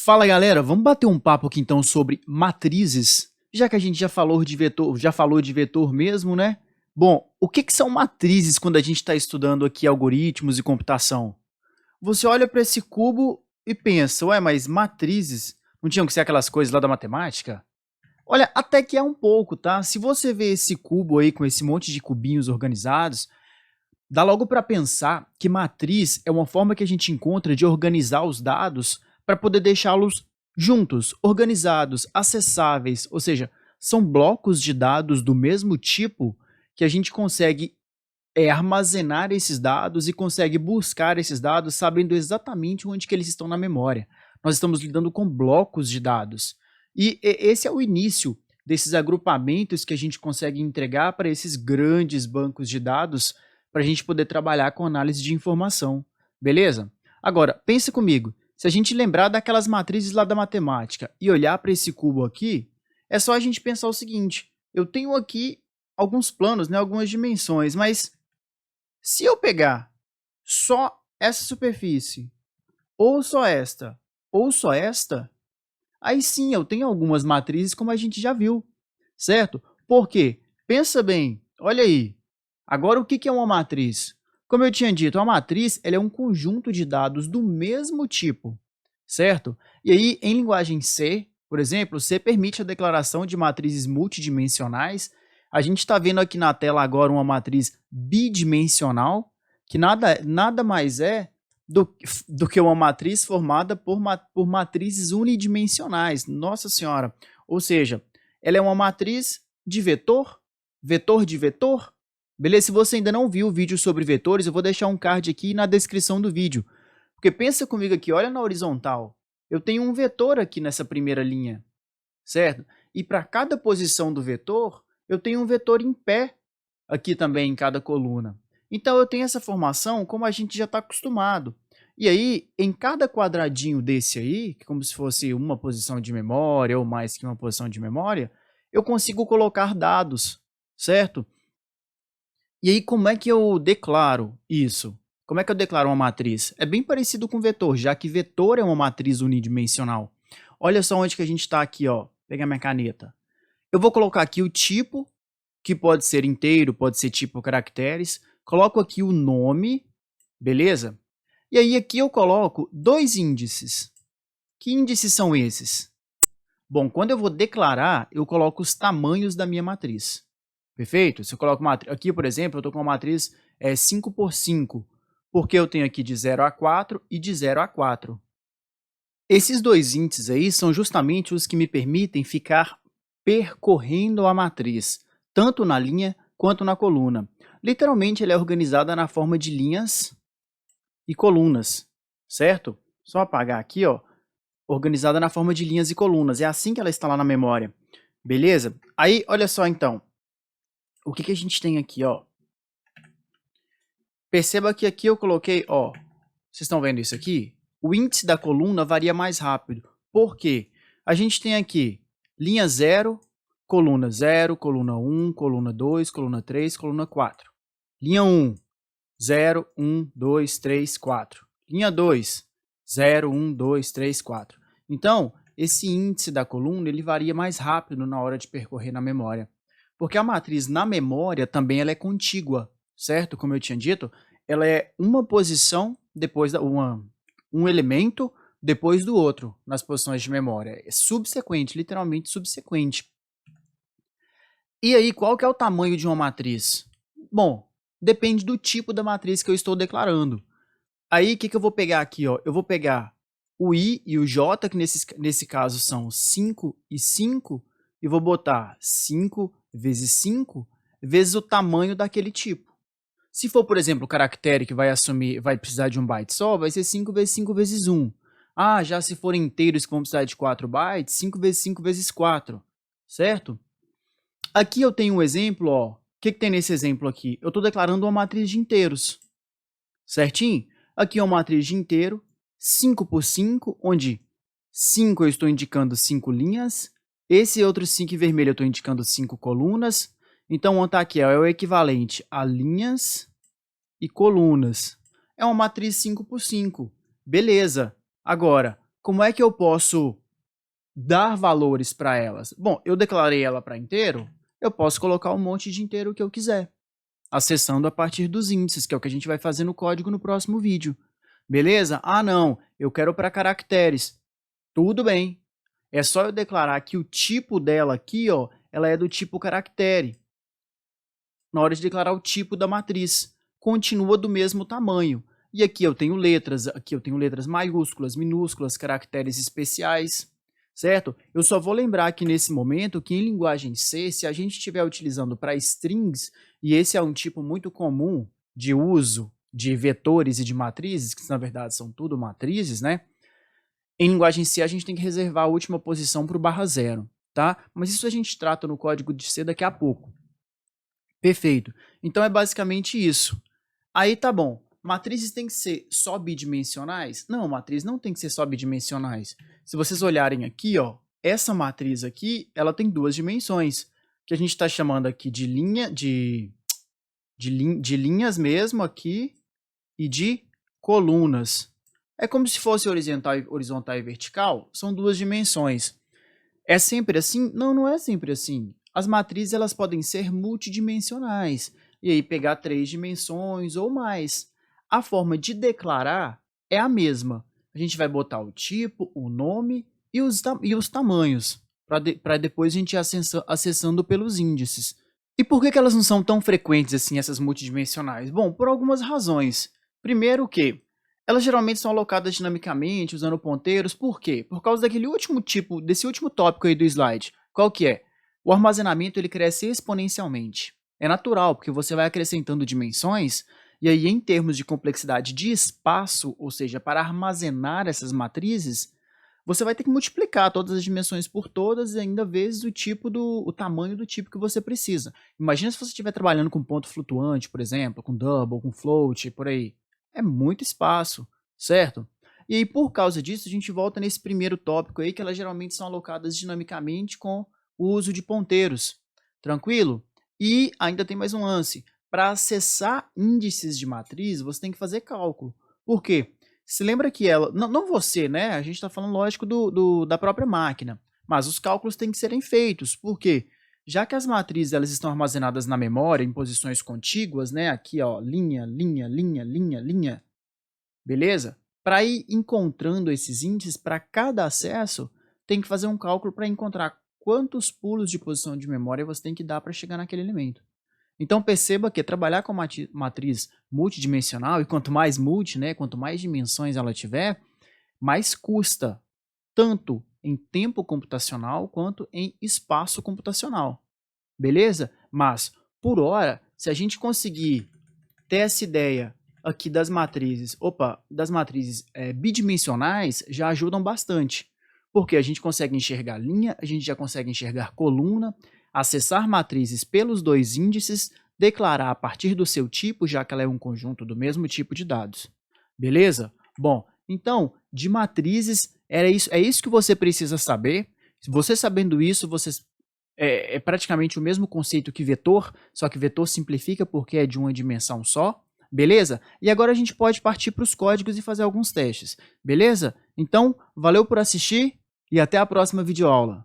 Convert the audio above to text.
Fala galera, vamos bater um papo aqui então sobre matrizes, já que a gente já falou de vetor mesmo, né? Bom, o que são matrizes quando a gente está estudando aqui algoritmos e computação? Você olha para esse cubo e pensa, ué, mas matrizes não tinham que ser aquelas coisas lá da matemática? Olha, até que é um pouco, tá? Se você vê esse cubo aí com esse monte de cubinhos organizados, dá logo para pensar que matriz é uma forma que a gente encontra de organizar os dados para poder deixá-los juntos, organizados, acessáveis, ou seja, são blocos de dados do mesmo tipo que a gente consegue armazenar esses dados e consegue buscar esses dados sabendo exatamente onde que eles estão na memória. Nós estamos lidando com blocos de dados. Esse é o início desses agrupamentos que a gente consegue entregar para esses grandes bancos de dados para a gente poder trabalhar com análise de informação, beleza? Agora, pensa comigo, se a gente lembrar daquelas matrizes lá da matemática e olhar para esse cubo aqui, é só a gente pensar o seguinte, eu tenho aqui alguns planos, né, algumas dimensões, mas se eu pegar só essa superfície, ou só esta, aí sim eu tenho algumas matrizes como a gente já viu, certo? Por quê? Pensa bem, olha aí. Agora, o que é uma matriz? Como eu tinha dito, uma matriz ela é um conjunto de dados do mesmo tipo, certo? E aí, em linguagem C, por exemplo, C permite a declaração de matrizes multidimensionais. A gente está vendo aqui na tela agora uma matriz bidimensional, que nada mais é do que uma matriz formada por matrizes unidimensionais. Nossa Senhora! Ou seja, ela é uma matriz de vetor, vetor de vetor. Beleza? Se você ainda não viu o vídeo sobre vetores, eu vou deixar um card aqui na descrição do vídeo. Porque pensa comigo aqui, olha na horizontal. Eu tenho um vetor aqui nessa primeira linha, certo? E para cada posição do vetor, eu tenho um vetor em pé aqui também em cada coluna. Então, eu tenho essa formação como a gente já está acostumado. E aí, em cada quadradinho desse aí, que como se fosse uma posição de memória ou mais que uma posição de memória, eu consigo colocar dados, certo? E aí, como é que eu declaro isso? Como é que eu declaro uma matriz? É bem parecido com vetor, já que vetor é uma matriz unidimensional. Olha só onde que a gente está aqui, ó. Vou pegar minha caneta. Eu vou colocar aqui o tipo, que pode ser inteiro, pode ser tipo caracteres. Coloco aqui o nome, beleza? E aí aqui eu coloco dois índices. Que índices são esses? Bom, quando eu vou declarar, eu coloco os tamanhos da minha matriz. Perfeito? Se eu coloco aqui, por exemplo, eu estou com uma matriz 5 por 5, porque eu tenho aqui de 0 a 4 e de 0 a 4. Esses dois índices aí são justamente os que me permitem ficar percorrendo a matriz, tanto na linha quanto na coluna. Literalmente, ela é organizada na forma de linhas e colunas, certo? Só apagar aqui, ó, organizada na forma de linhas e colunas. É assim que ela está lá na memória, beleza? Aí, olha só então. O que a gente tem aqui, ó? Perceba que aqui eu coloquei, ó, vocês estão vendo isso aqui? O índice da coluna varia mais rápido. Por quê? A gente tem aqui linha 0, coluna 1, coluna 2, coluna 3, coluna 4. Linha 1, 0, 1, 2, 3, 4. Linha 2, 0, 1, 2, 3, 4. Então, esse índice da coluna ele varia mais rápido na hora de percorrer na memória. Porque a matriz na memória também ela é contígua, certo? Como eu tinha dito, ela é uma posição depois um elemento depois do outro nas posições de memória. É subsequente, literalmente subsequente. E aí, qual que é o tamanho de uma matriz? Bom, depende do tipo da matriz que eu estou declarando. Aí, o que eu vou pegar aqui? Ó? Eu vou pegar o I e o J, que nesse caso são 5 e 5, e vou botar 5 vezes 5 vezes o tamanho daquele tipo. Se for, por exemplo, o caractere que vai precisar de um byte só, vai ser 5 vezes 5 vezes 1. Ah, já se forem inteiros que vão precisar de 4 bytes, 5 vezes 5 vezes 4, certo? Aqui eu tenho um exemplo, ó. O que tem nesse exemplo aqui? Eu estou declarando uma matriz de inteiros, certinho? Aqui é uma matriz de inteiro, 5 por 5, onde 5 eu estou indicando 5 linhas, esse outro 5 em vermelho eu estou indicando 5 colunas. Então, onde está aqui é o equivalente a linhas e colunas. É uma matriz 5 por 5. Beleza. Agora, como é que eu posso dar valores para elas? Bom, eu declarei ela para inteiro, eu posso colocar um monte de inteiro que eu quiser, acessando a partir dos índices, que é o que a gente vai fazer no código no próximo vídeo. Beleza? Ah, não, eu quero para caracteres. Tudo bem. É só eu declarar que o tipo dela aqui, ó, ela é do tipo caractere. Na hora de declarar o tipo da matriz, continua do mesmo tamanho. E aqui eu tenho letras maiúsculas, minúsculas, caracteres especiais, certo? Eu só vou lembrar aqui nesse momento que em linguagem C, se a gente estiver utilizando para strings, e esse é um tipo muito comum de uso de vetores e de matrizes, que na verdade são tudo matrizes, né? Em linguagem C, a gente tem que reservar a última posição para o /0, tá? Mas isso a gente trata no código de C daqui a pouco. Perfeito. Então é basicamente isso. Aí tá bom. Matrizes têm que ser só bidimensionais? Não, matriz não tem que ser só bidimensionais. Se vocês olharem aqui, ó, essa matriz aqui, ela tem duas dimensões, que a gente está chamando aqui de linhas mesmo aqui e de colunas. É como se fosse horizontal e vertical, são duas dimensões. É sempre assim? Não, não é sempre assim. As matrizes elas podem ser multidimensionais, e aí pegar 3 dimensões ou mais. A forma de declarar é a mesma. A gente vai botar o tipo, o nome e os tamanhos, para depois a gente ir acessando pelos índices. E por que elas não são tão frequentes assim, essas multidimensionais? Bom, por algumas razões. Primeiro que elas geralmente são alocadas dinamicamente, usando ponteiros. Por quê? Por causa desse último tópico aí do slide. Qual que é? O armazenamento ele cresce exponencialmente. É natural, porque você vai acrescentando dimensões, e aí em termos de complexidade de espaço, ou seja, para armazenar essas matrizes, você vai ter que multiplicar todas as dimensões por todas e ainda vezes o tamanho do tipo que você precisa. Imagina se você estiver trabalhando com ponto flutuante, por exemplo, com double, com float, por aí. É muito espaço, certo? E aí, por causa disso, a gente volta nesse primeiro tópico aí, que elas geralmente são alocadas dinamicamente com o uso de ponteiros. Tranquilo? E ainda tem mais um lance. Para acessar índices de matriz, você tem que fazer cálculo. Por quê? Se lembra que ela... Não você, né? A gente está falando, lógico, da própria máquina. Mas os cálculos têm que serem feitos. Por quê? Já que as matrizes elas estão armazenadas na memória em posições contíguas, né? Aqui, ó, linha, linha, linha, linha, linha. Beleza? Para ir encontrando esses índices para cada acesso, tem que fazer um cálculo para encontrar quantos pulos de posição de memória você tem que dar para chegar naquele elemento. Então perceba que trabalhar com matriz multidimensional, e quanto mais multi, né, quanto mais dimensões ela tiver, mais custa, tanto em tempo computacional quanto em espaço computacional. Beleza? Mas, por hora, se a gente conseguir ter essa ideia aqui das matrizes, bidimensionais, já ajudam bastante. Porque a gente consegue enxergar linha, a gente já consegue enxergar coluna, acessar matrizes pelos dois índices, declarar a partir do seu tipo, já que ela é um conjunto do mesmo tipo de dados. Beleza? Bom, então, de matrizes, é isso que você precisa saber. Você sabendo isso, é praticamente o mesmo conceito que vetor, só que vetor simplifica porque é de uma dimensão só. Beleza? E agora a gente pode partir para os códigos e fazer alguns testes. Beleza? Então, valeu por assistir e até a próxima videoaula.